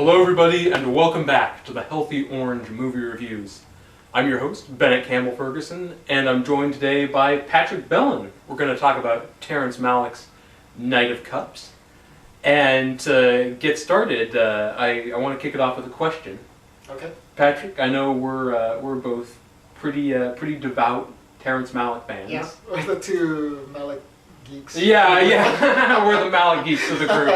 Hello everybody and welcome back to the Healthy Orange Movie Reviews. I'm your host, Bennett Campbell Ferguson, and I'm joined today by Patrick Belin. We're going to talk about Terrence Malick's Knight of Cups. And to get started, I want to kick it off with a question. Okay. Patrick, I know we're both pretty devout Terrence Malick fans. Yeah, we're the two Malick geeks. Yeah, we're the Malick geeks of the group.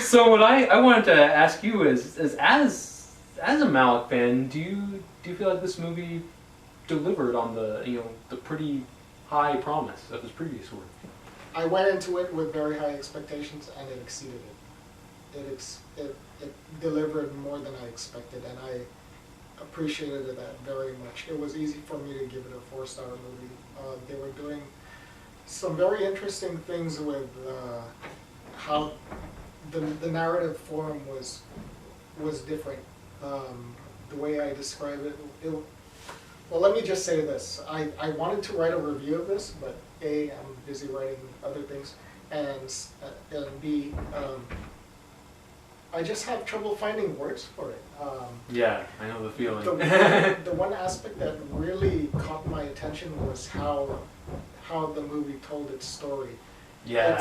So what I wanted to ask you is as a Malick fan, do you feel like this movie delivered on the pretty high promise of his previous work? I went into it with very high expectations, and it exceeded it. It delivered more than I expected, and I appreciated that very much. It was easy for me to give it a 4-star movie. They were doing some very interesting things with how the narrative form was different. The way I describe it, well, let me just say this. I wanted to write a review of this, but A, I'm busy writing other things, and B, I just have trouble finding words for it. Yeah, I know the feeling. The one aspect that really caught my attention was how the movie told its story. Yeah.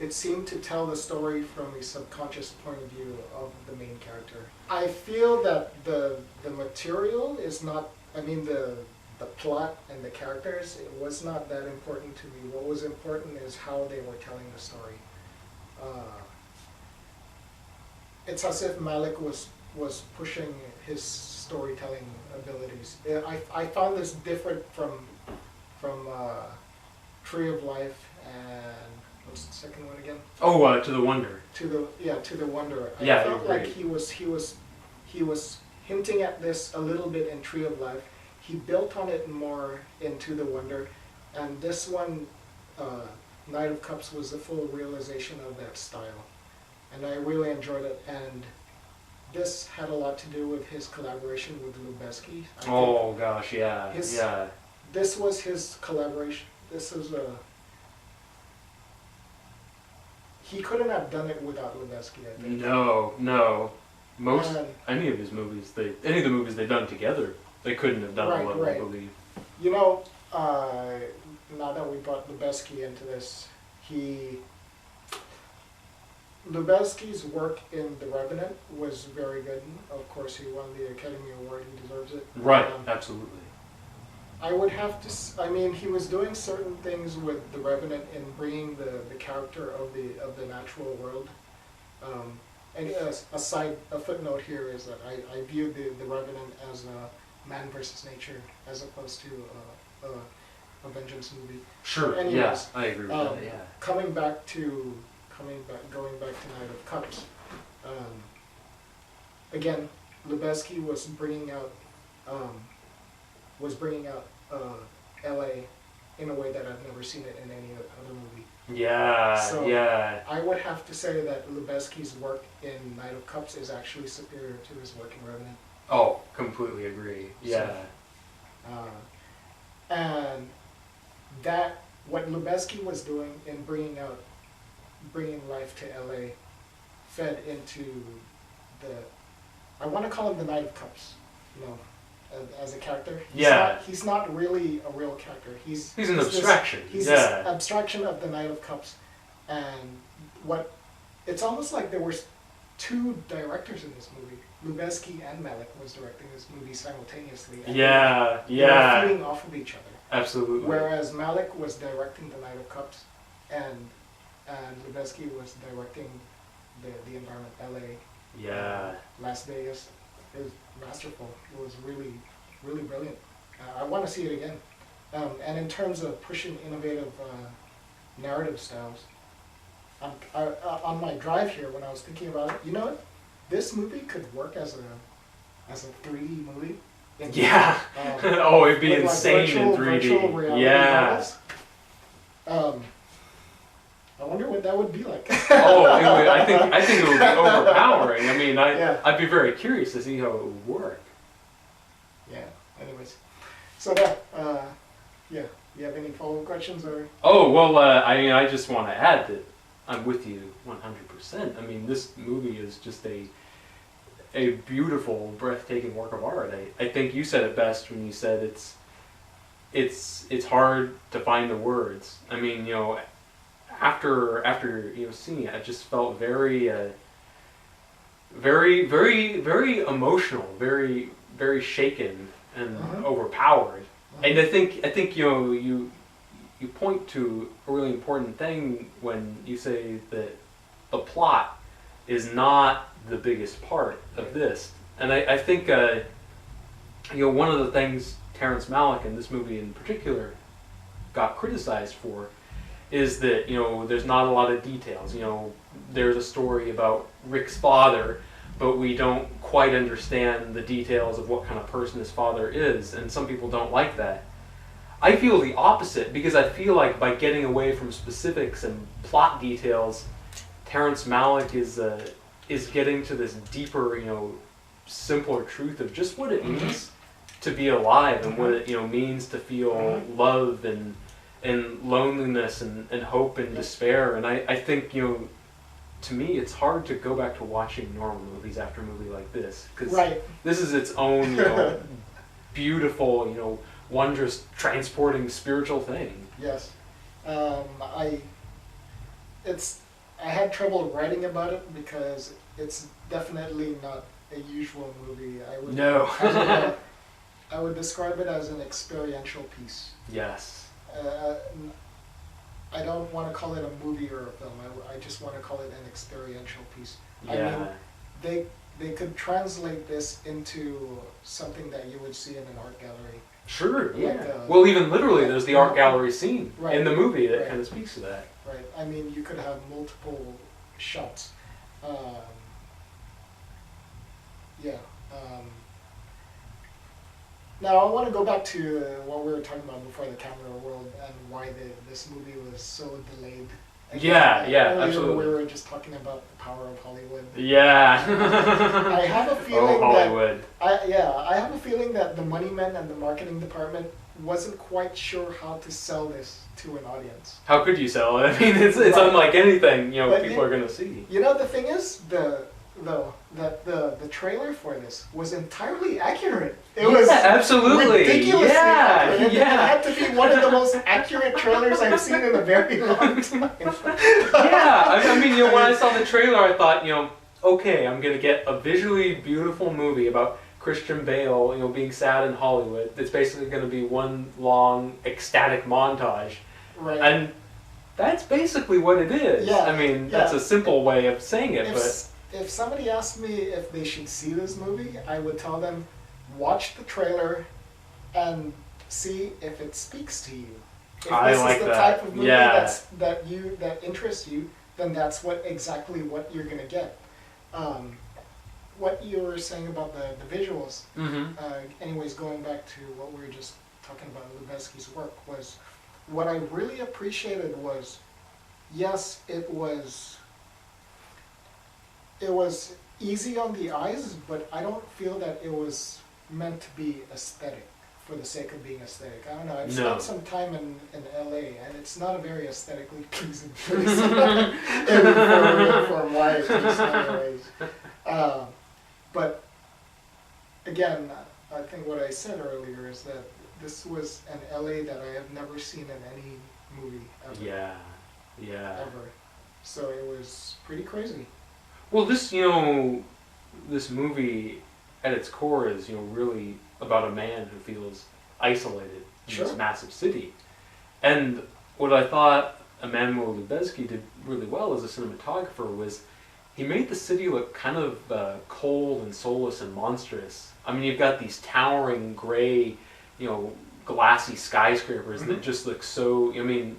It seemed to tell the story from a subconscious point of view of the main character. I feel that the material is not, the plot and the characters, it was not that important to me. What was important is how they were telling the story. It's as if Malick was pushing his storytelling abilities. I found this different from Tree of Life and what's the second one again? Oh, To the Wonder. To the Wonder. I Yeah, felt like he was hinting at this a little bit in Tree of Life. He built on it more in To the Wonder, and this one, Knight of Cups, was the full realization of that style, and I really enjoyed it. And this had a lot to do with his collaboration with Lubezki. Oh gosh, yeah, yeah. This was his collaboration. This was he couldn't have done it without Lubezki, I think. No. Any of the movies they've done together, they couldn't have done it well, I believe. You know, now that we brought Lubezki into this, Lubezki's work in The Revenant was very good. Of course, he won the Academy Award. He deserves it. Right, absolutely. I would have to. He was doing certain things with The Revenant in bringing the character of the natural world. And a footnote here is that I viewed the Revenant as a man versus nature as opposed to a vengeance movie. Sure. Anyways, yeah, I agree with that. Yeah. Going back to Knight of Cups. Again, Lubezki was bringing out L.A. in a way that I've never seen it in any other movie. Yeah, so yeah. I would have to say that Lubezki's work in Knight of Cups is actually superior to his work in Revenant. Oh, completely agree. Yeah. So, and that what Lubezki was doing in bringing life to L.A. fed into I want to call him the Knight of Cups, as a character. He's not really a real character. He's an abstraction. He's this abstraction of the Knight of Cups, and it's almost like there were two directors in this movie. Lubezki and Malick was directing this movie simultaneously. And they were feeding off of each other. Absolutely. Whereas Malick was directing the Knight of Cups, and Lubezki was directing the environment, L.A. Yeah. Las Vegas. It was masterful. It was really, really brilliant. I want to see it again. And in terms of pushing innovative narrative styles, on my drive here, when I was thinking about it, this movie could work as a 3D movie. Yeah. It'd be insane in 3D. Virtual reality models. I wonder what that would be like. I think it would be overpowering. I'd be very curious to see how it would work. Yeah. Anyways, so that you have any follow-up questions or? Oh well, I just want to add that I'm with you 100%. I mean, this movie is just a beautiful, breathtaking work of art. I think you said it best when you said it's hard to find the words. I mean, you know, after you know seeing it, I just felt very very emotional, very shaken and overpowered. And I think you know you point to a really important thing when you say that the plot is not the biggest part of this. And I think you know one of the things Terrence Malick in this movie in particular got criticized for is that, you know, there's not a lot of details. You know, there's a story about Rick's father, but we don't quite understand the details of what kind of person his father is, and some people don't like that. I feel the opposite, because I feel like by getting away from specifics and plot details, Terrence Malick is getting to this deeper, you know, simpler truth of just what it means to be alive and what it, you know, means to feel love and loneliness and hope and despair. And I think, you know, to me it's hard to go back to watching normal movies after a movie like this, because this is its own, you know, beautiful, you know, wondrous, transporting spiritual thing. Yes. I had trouble writing about it because it's definitely not a usual movie. I would describe it as an experiential piece. Yes. I don't want to call it a movie or a film. I just want to call it an experiential piece. Yeah. I mean, they could translate this into something that you would see in an art gallery. Sure, yeah. Like, well, even literally, there's the art gallery scene in the movie that kind of speaks to that. Right. I mean, you could have multiple shots. Now, I want to go back to what we were talking about before, the camera world, and why this movie was so delayed. Absolutely. We were just talking about the power of Hollywood. Yeah. I have a feeling Hollywood. I have a feeling that the money men and the marketing department wasn't quite sure how to sell this to an audience. How could you sell it? I mean, it's unlike anything, you know, people are going to see. You know, the thing is, the trailer for this was entirely accurate. It was absolutely ridiculously accurate. Yeah. It had to be one of the most accurate trailers I've seen in a very long time. I mean, you know, when I saw the trailer, I thought, you know, okay, I'm going to get a visually beautiful movie about Christian Bale, you know, being sad in Hollywood. It's basically going to be one long ecstatic montage. Right. And that's basically what it is. Yeah. I mean, that's a simple way of saying it, If somebody asked me if they should see this movie, I would tell them, watch the trailer and see if it speaks to you. If this is the type of movie that interests you, then that's exactly what you're gonna get. What you were saying about the visuals, anyways, going back to what we were just talking about, Lubezki's work, was what I really appreciated was, yes, it was easy on the eyes, but I don't feel that it was meant to be aesthetic for the sake of being aesthetic. I don't know. I've spent some time in LA, and it's not a very aesthetically pleasing place for my taste anyways. But again, I think what I said earlier is that this was an LA that I have never seen in any movie ever. Ever. So it was pretty crazy. Well, this movie at its core is, you know, really about a man who feels isolated in this massive city. And what I thought Emmanuel Lubezki did really well as a cinematographer was he made the city look kind of cold and soulless and monstrous. I mean, you've got these towering gray, you know, glassy skyscrapers that just look so, I mean,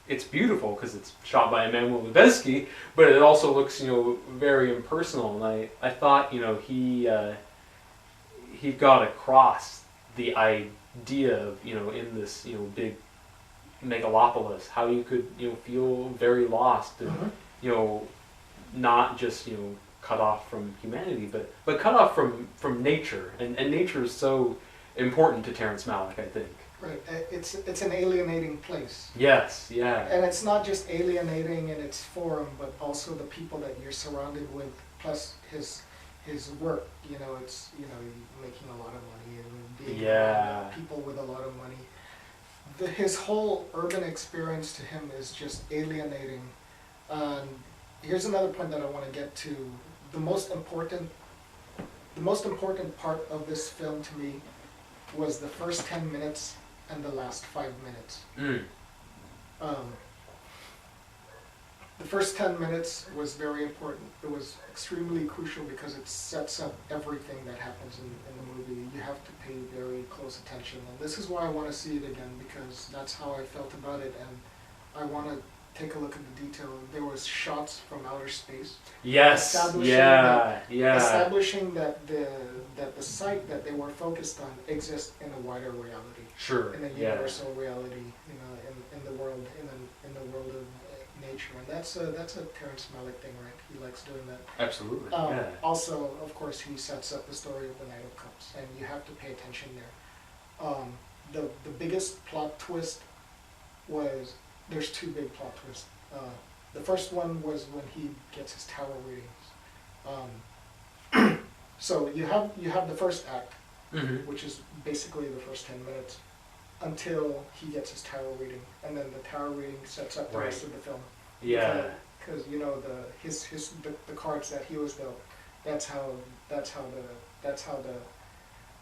it's beautiful because it's shot by Emmanuel Lubezki, but it also looks, you know, very impersonal. And I thought, you know, he got across the idea of, you know, in this, you know, big megalopolis, how you could, you know, feel very lost and, you know, not just, you know, cut off from humanity, but cut off from nature. And nature is so important to Terrence Malick, I think. Right. It's an alienating place. Yes, yeah. And it's not just alienating in its form, but also the people that you're surrounded with, plus his work. You know, it's, you know, making a lot of money and being around people with a lot of money. His whole urban experience to him is just alienating. Here's another point that I want to get to. The most important part of this film to me was the first 10 minutes and the last 5 minutes. The first 10 minutes was very important. It was extremely crucial because it sets up everything that happens in the movie. You have to pay very close attention. And this is why I want to see it again, because that's how I felt about it. And I want to take a look at the detail. There was shots from outer space. Yes, establishing that the site that they were focused on exists in a wider reality. Sure. In a universal reality, you know, in the world, in the world of nature, and that's a Terrence Malick thing, right? He likes doing that. Absolutely. Also, of course, he sets up the story of the Knight of Cups, and you have to pay attention there. The biggest plot twist was, there's two big plot twists. The first one was when he gets his tarot readings. So you have the first act, which is basically the first 10 minutes, until he gets his tarot reading, and then the tarot reading sets up the rest of the film. Yeah. Because you know the cards that he was dealt. That's how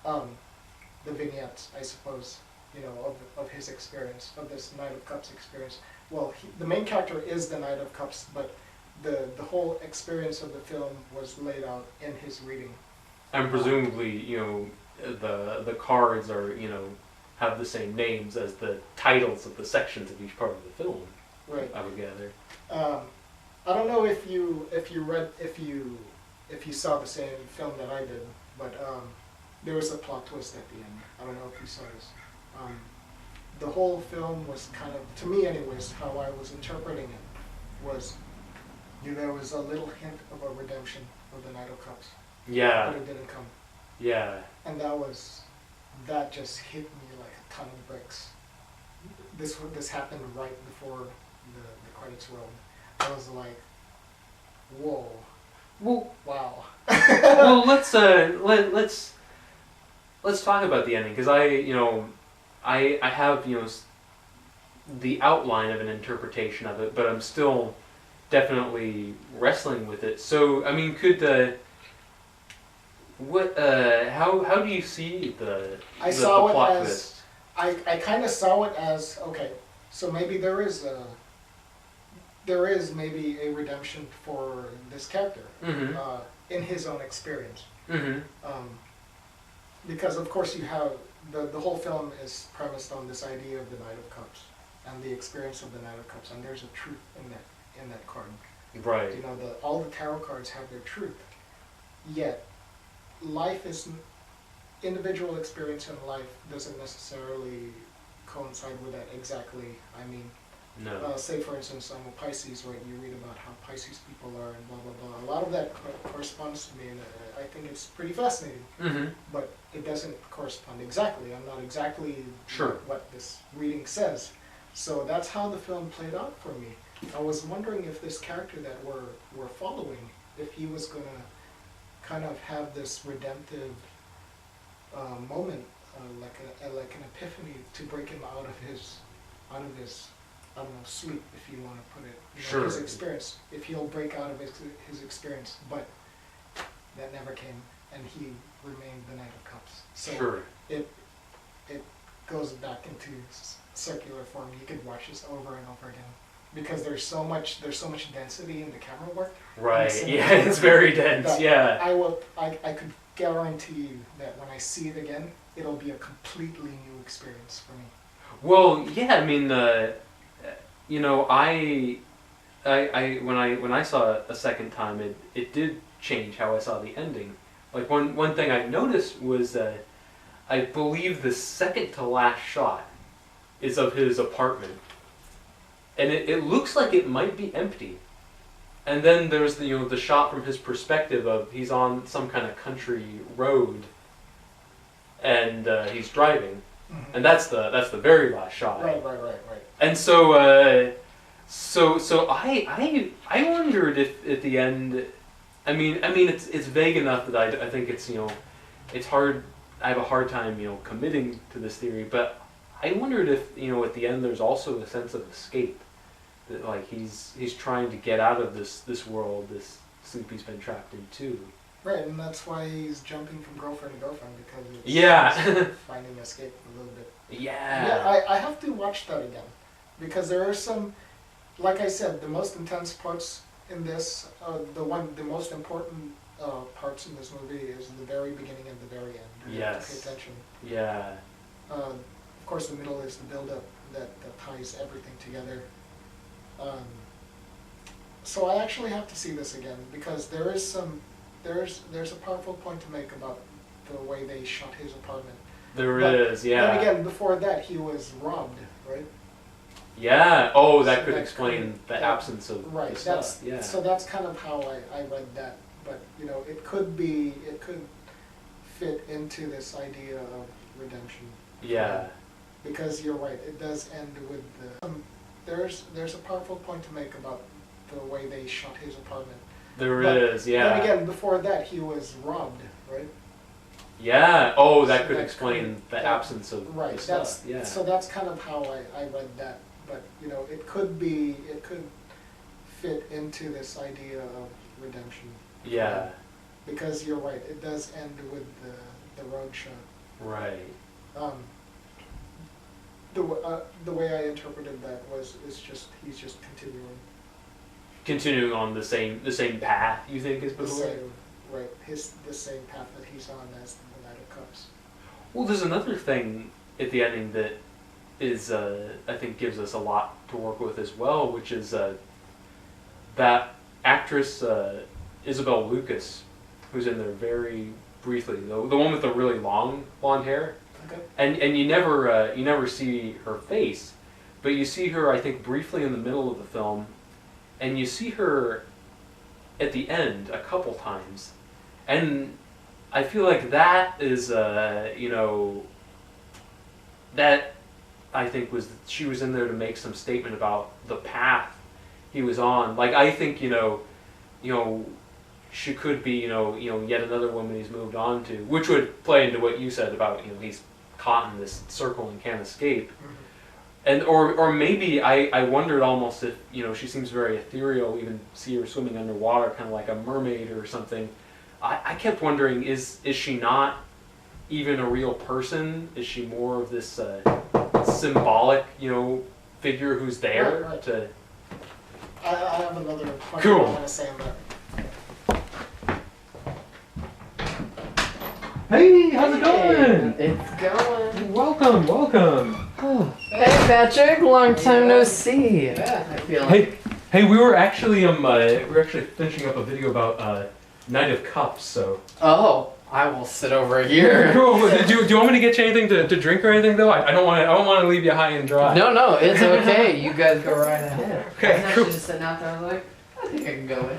the vignettes, I suppose, you know, of his experience, of this Knight of Cups experience. Well, the main character is the Knight of Cups, but the whole experience of the film was laid out in his reading. And presumably, you know, the cards are, you know, have the same names as the titles of the sections of each part of the film. Right. I would gather. I don't know if you saw the same film that I did, but there was a plot twist at the end. I don't know if you saw this. The whole film was kind of, to me anyways, how I was interpreting it was, there was a little hint of a redemption of the Knight of Cups. Yeah. But it didn't come. Yeah. And that just hit me like a ton of bricks. This happened right before the credits rolled. I was like, whoa. Well, wow. Well, let's talk about the ending, because I have, you know, the outline of an interpretation of it, but I'm still definitely wrestling with it. So, I mean, how do you see the plot twist? I kind of saw it as, okay, so maybe there is maybe a redemption for this character in his own experience. Because of course you have the whole film is premised on this idea of the Knight of Cups and the experience of the Knight of Cups, and there's a truth in that card. Right. You know, all the tarot cards have their truth. Yet, individual experience in life doesn't necessarily coincide with that exactly. I mean, no. Say for instance, I'm a Pisces, right? You read about how Pisces people are and blah blah blah. A lot of that corresponds to me, and I think it's pretty fascinating. But it doesn't correspond exactly. I'm not exactly sure what this reading says. So that's how the film played out for me. I was wondering if this character that we're following, if he was gonna kind of have this redemptive moment, like an epiphany to break him out of his I don't know, sleep, if you want to put it. Sure. His experience, if he'll break out of his experience, but that never came, and he remained the Knight of Cups. So sure. It goes back into circular form. You could watch this over and over again because there's so much density in the camera work. Right. Yeah, it's very dense. Yeah. I could guarantee you that when I see it again, it'll be a completely new experience for me. Well, yeah. I mean, you know, when I saw it a second time, it did change how I saw the ending. Like one thing I noticed was that I believe the second to last shot is of his apartment, and it looks like it might be empty. And then there's the shot from his perspective of he's on some kind of country road, and he's driving, and that's the very last shot. Right. And so I wondered if at the end, I mean it's vague enough that I think it's it's hard. I have a hard time committing to this theory, but I wondered if at the end there's also a sense of escape, that like he's trying to get out of this world, this sleep he's been trapped in too. Right, and that's why he's jumping from girlfriend to girlfriend, because it's finding escape a little bit. Yeah, I have to watch that again, because there are some, like I said, the most intense parts in this, the most important parts in this movie is the very beginning and the very end. You have to pay attention. Yeah. Of course, the middle is the build-up that ties everything together. So I actually have to see this again, because there's a powerful point to make about the way they shot his apartment. There is, yeah. Then again, before that, he was robbed, right? Yeah. Oh, that could explain the absence of right. the stuff. Yeah. So that's kind of how I read that. But it could fit into this idea of redemption. Yeah. Because you're right, it does end with the. There's a powerful point to make about the way they shot his apartment. There is, yeah. Then again, before that, he was robbed, right? Yeah. Oh, that could explain the absence of the stuff. Yeah. So that's kind of how I read that. But it could fit into this idea of redemption. Yeah. Because you're right, it does end with the road shot. Right. The way I interpreted that is just he's just continuing on the same path. You think is before? The same path that he's on as the Night of Cups. Well, there's another thing at the ending that is I think gives us a lot to work with as well, which is that actress Isabel Lucas, who's in there very briefly, the one with the really long blonde hair. Okay. And you never see her face, but you see her I think briefly in the middle of the film, and you see her at the end a couple times, and I feel like that is that I think she was in there to make some statement about the path he was on. Like I think she could be yet another woman he's moved on to, which would play into what you said about he's caught in this circle and can't escape. Mm-hmm. And or maybe I wondered almost if she seems very ethereal, even see her swimming underwater kind of like a mermaid or something. I kept wondering, is she not even a real person? Is she more of this symbolic figure who's there right. to? I have another point Cool. I want to say on that. Hey, how's it going? It's going. Welcome. Hey Patrick, long time no see. Yeah, I feel like. Hey, we were actually finishing up a video about Night of Cups, so. Oh, I will sit over here. Cool. Do you want me to get you anything to drink or anything though? I don't want to leave you high and dry. No, it's okay. You guys go right ahead. Okay, I was cool. actually just sitting out there. I was like, I think I can go in.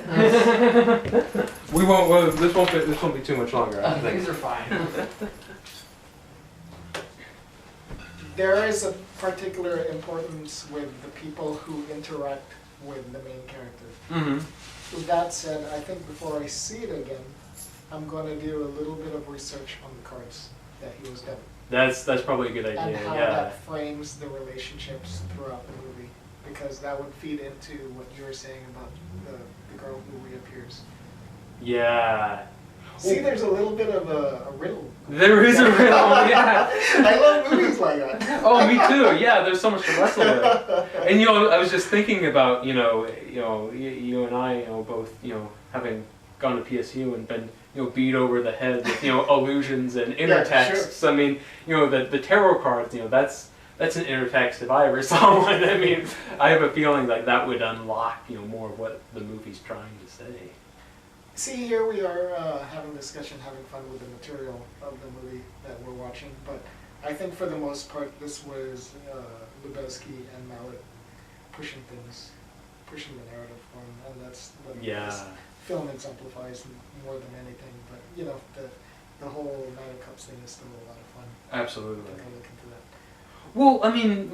We won't. Well, this won't be too much longer. I think. Things are fine. There is a particular importance with the people who interact with the main character. Mm-hmm. With that said, I think before I see it again, I'm going to do a little bit of research on the cards that he was dealt. That's probably a good idea. And how Yeah. that frames the relationships throughout the movie, because that would feed into what you were saying about the girl who reappears. Yeah. See, there's a little bit of a riddle. There is a riddle. Yeah. I love movies like that. Oh, me too. Yeah, there's so much to wrestle with. And I was just thinking about you and I both having gone to PSU and been beat over the head with allusions and intertexts. Sure. I mean the tarot cards. That's an intertext if I ever saw one. I mean I have a feeling like that would unlock more of what the movie's trying to say. See, here we are having discussion, having fun with the material of the movie that we're watching, but I think for the most part this was Lubezki and Malick pushing the narrative form, and that's what this film exemplifies more than anything. But the whole Ryder Cups thing is still a lot of fun. Absolutely. I can look into that. Well, I mean,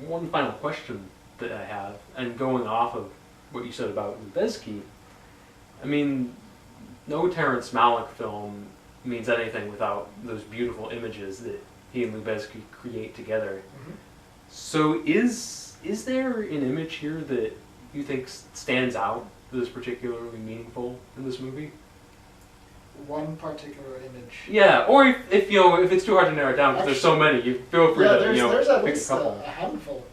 one final question that I have, and going off of what you said about Lubezki, I mean, no Terrence Malick film means anything without those beautiful images that he and Lubezki create together. Mm-hmm. So is there an image here that you think stands out that is particularly meaningful in this movie? One particular image. Yeah, or if it's too hard to narrow it down because there's so many, you feel free to there's at pick least a couple. a handful.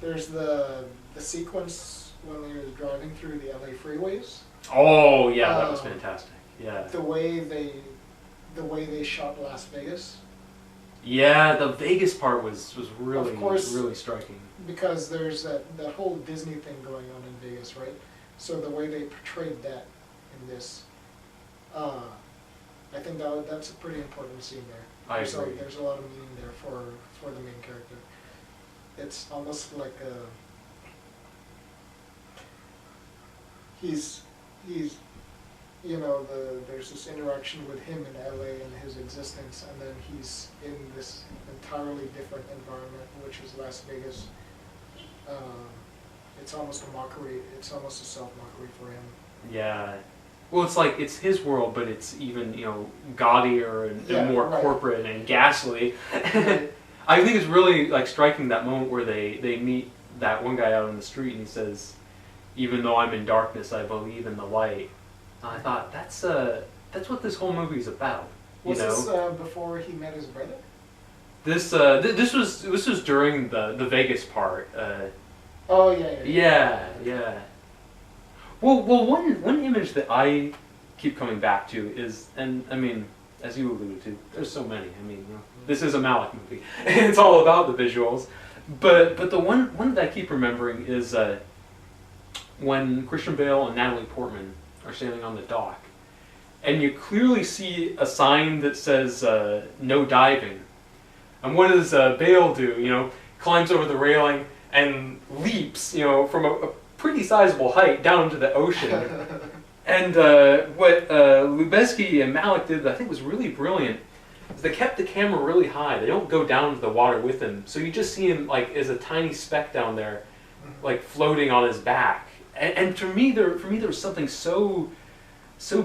There's the sequence when we were driving through the LA freeways. Oh yeah, that was fantastic. Yeah. The way they shot Las Vegas. Yeah, the Vegas part was really Of course, really striking. Because there's that whole Disney thing going on in Vegas, right? So the way they portrayed that in this, I think that's a pretty important scene there. I agree. There's a lot of meaning there for the main character. It's almost like he's there's this interaction with him in LA and his existence, and then he's in this entirely different environment, which is Las Vegas. It's almost a mockery. It's almost a self-mockery for him. Yeah. Well, it's like it's his world, but it's even gaudier and more corporate and ghastly. Right. I think it's really like striking that moment where they meet that one guy out on the street and he says, "Even though I'm in darkness, I believe in the light." And I thought that's what this whole movie is about. Was this before he met his brother? This was during the Vegas part. Oh yeah. Yeah. Well, one image that I keep coming back to is, and I mean, as you alluded to, there's so many. I mean, this is a Malick movie, and it's all about the visuals. But the one that I keep remembering is when Christian Bale and Natalie Portman are standing on the dock, and you clearly see a sign that says "No diving." And what does Bale do? Climbs over the railing and leaps, from a pretty sizable height down into the ocean. And what Lubezki and Malick did, that I think was really brilliant, is they kept the camera really high. They don't go down to the water with him, so you just see him like as a tiny speck down there, like floating on his back. And to me, there was something so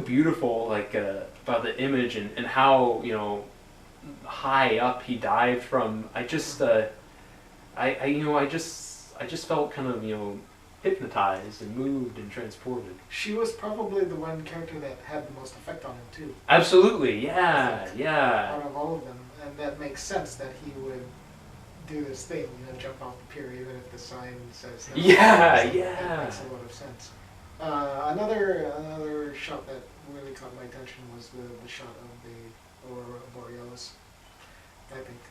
beautiful, like about the image and how high up he dived from. I just felt kind of hypnotized and moved and transported. She was probably the one character that had the most effect on him too. Absolutely, yeah. Out of all of them, and that makes sense that he would do this thing, jump off the pier even if the sign says no. Yeah. That makes a lot of sense. Another shot that really caught my attention was the shot of the Aurora Borealis, I think.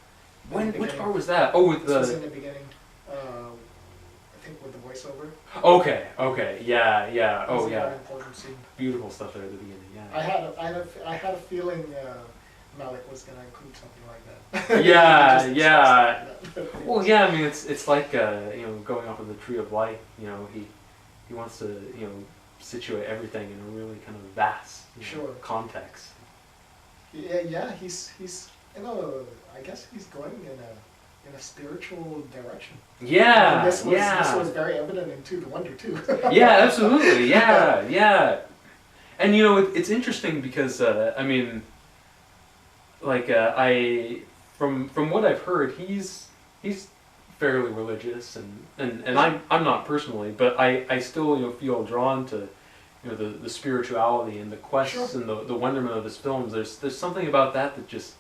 Which part was that? Oh, with this was in the beginning. I think with the voiceover. Okay, yeah. Oh, yeah. Very important scene. Beautiful stuff there at the beginning. Yeah. I had a feeling Malick was going to include something like that. Yeah. Well, yeah. I mean, it's like going off of the Tree of Life. He wants to situate everything in a really kind of vast context. Yeah. He's I guess he's going in a spiritual direction. Yeah. And this was very evident in 2 to Wonder too. Yeah, absolutely. Yeah. And it's interesting because I mean, like from what I've heard, he's fairly religious, and I'm not personally, but I still feel drawn to the spirituality and the quests and the wonderment of his films. There's something about that just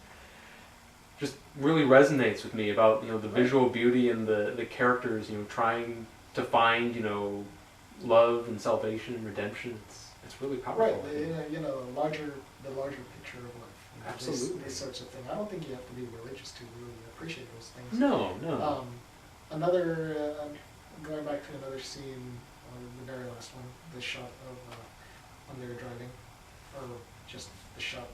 really resonates with me about the visual beauty and the characters trying to find love and salvation and redemption. It's really powerful. Right, the larger picture of life. Absolutely. These sorts of things. I don't think you have to be religious to really appreciate those things. No. Going back to another scene, the very last one, the shot of when they were driving, or just the shot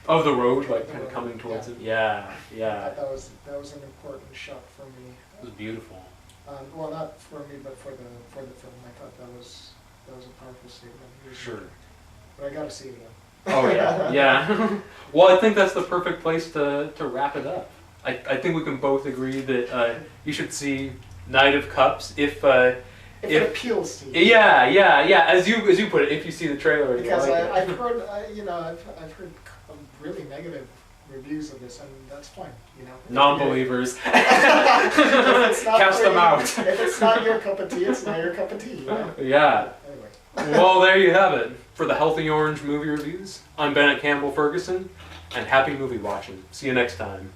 of the road, like kind of coming towards it. Yeah. I thought that was an important shot for me. It was beautiful. Well, not for me, but for the film. I thought that was That was a powerful statement. Sure. But I gotta see it again. Oh yeah, yeah. Well, I think that's the perfect place to wrap it up. I think we can both agree that you should see Knight of Cups if it appeals to you. yeah, yeah, yeah. As you put it, if you see the trailer, and you Because like it. I've heard, I've heard really negative reviews of this, and that's fine, you know. Non-believers, If it's not cast for them you- out. If it's not your cup of tea, it's not your cup of tea, you know. Yeah. Anyway. Well, there you have it. For the Healthy Orange movie reviews, I'm Bennett Campbell Ferguson, and happy movie watching. See you next time.